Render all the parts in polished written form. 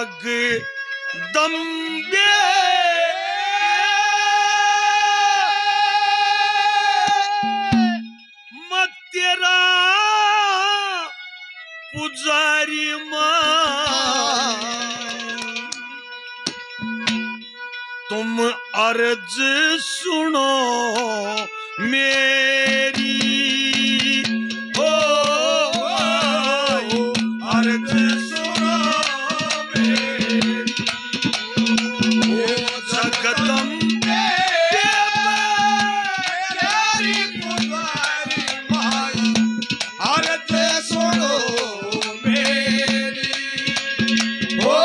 जगदम्बे मैं तेरा पुजारी तुम अर्ज सुनो मेरी हो अर्ज सुनो मेरी ओ जगदम्बे प्यारी पुजारी माई अर्ज सुनो मेरी हो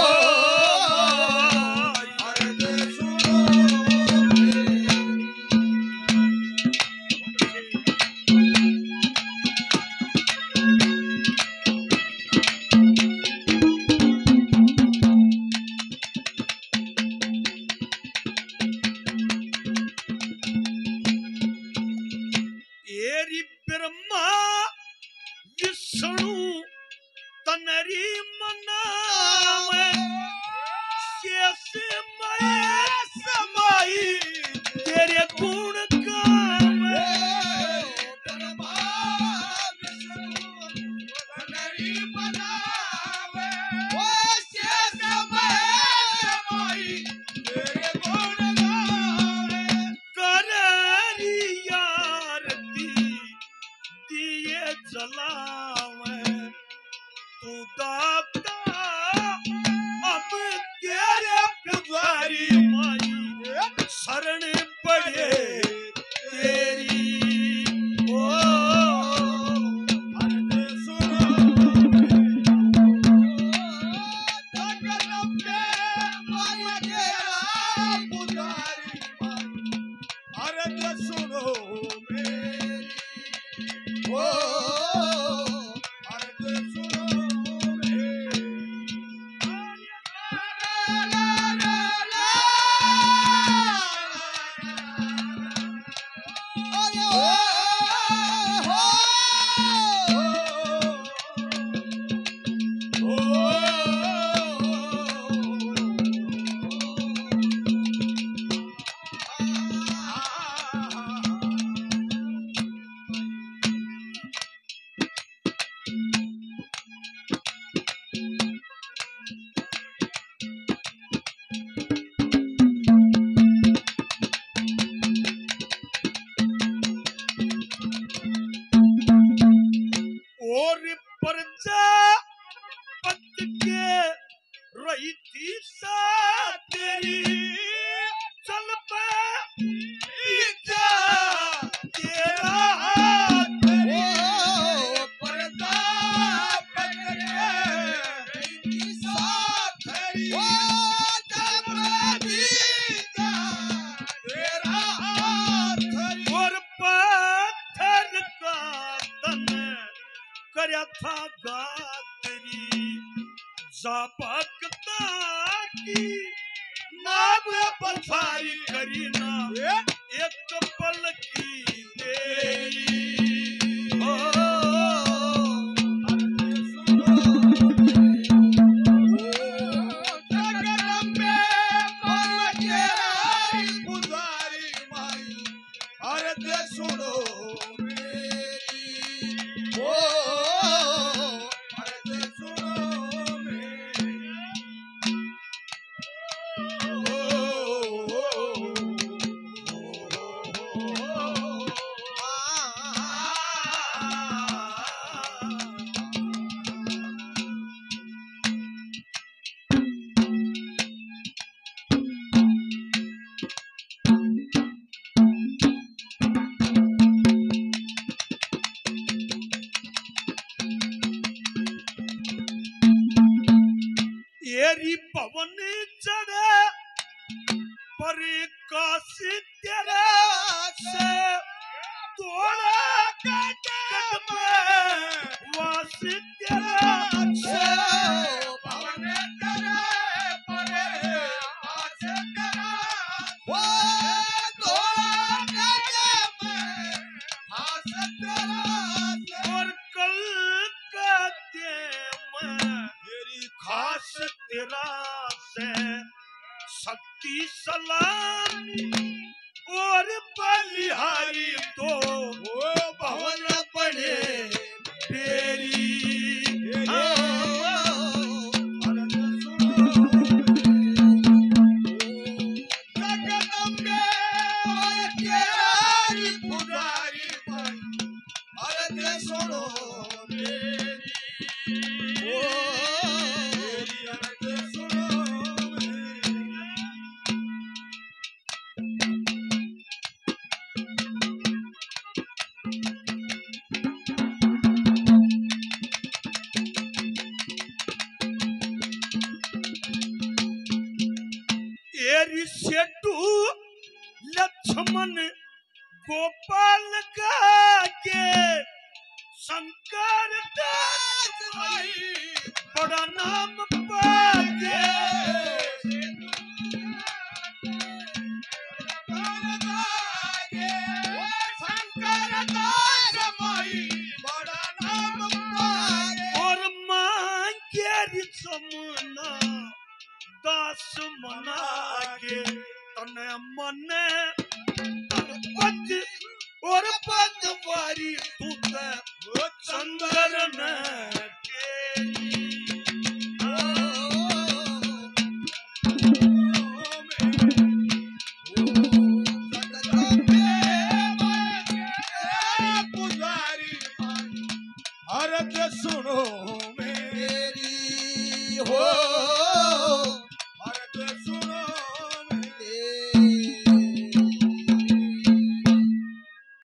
एरी ब्रह्मा विष्णु तनरी मनावे शेष महेश समाई तेरे गुण गावे ब्रह्मा विष्णु तनरी मनावे शेष महेश समाई तेरे गुण गावे कररी आरती दिए जलावे तू दाता अब तेरे पुजारी माई शरण पड़े तेरी ओ अर्ज सुनो जगदम्बे माई तेरा पुजारी माई अर्ज सुनो मेरी ओ अर्ज सुनो और प्रजापति के रही थी सा तेरी चल पे पीछा तेरा हाथ प्रजापति के रही थी सा तेरी चल पे पीछा तेरा हाथ और पत्थर का तन करया था गातरी जापकता की नाम पथारी करी ना एक पल की देरी ओ जगदम्बे माई तेरी पुजारी माई अर्ज सुनो मेरी ओ अर्ज सुनो मेरी एरी पवन चढ़े पर काशी तेरा से तोड़ा कट में वास तेरा से पवन चढ़े पर काशी तेरा वो तोड़ा कट में वास तेरा और कल का खास तेरा और बलिहारी तो वो भवन पड़े तेरी जगदम्बे और तेरी पुजारी अरे सुनो मेरी अरे सुनो एरी सेटू लक्ष्मण गोपाल का के शंकर दास भाई बड़ा नाम पाके शंकर दास भाई बड़ा नाम पाके और मांगे समना दास मना के तने मने तन पद और पद वारी तू चंद्र न के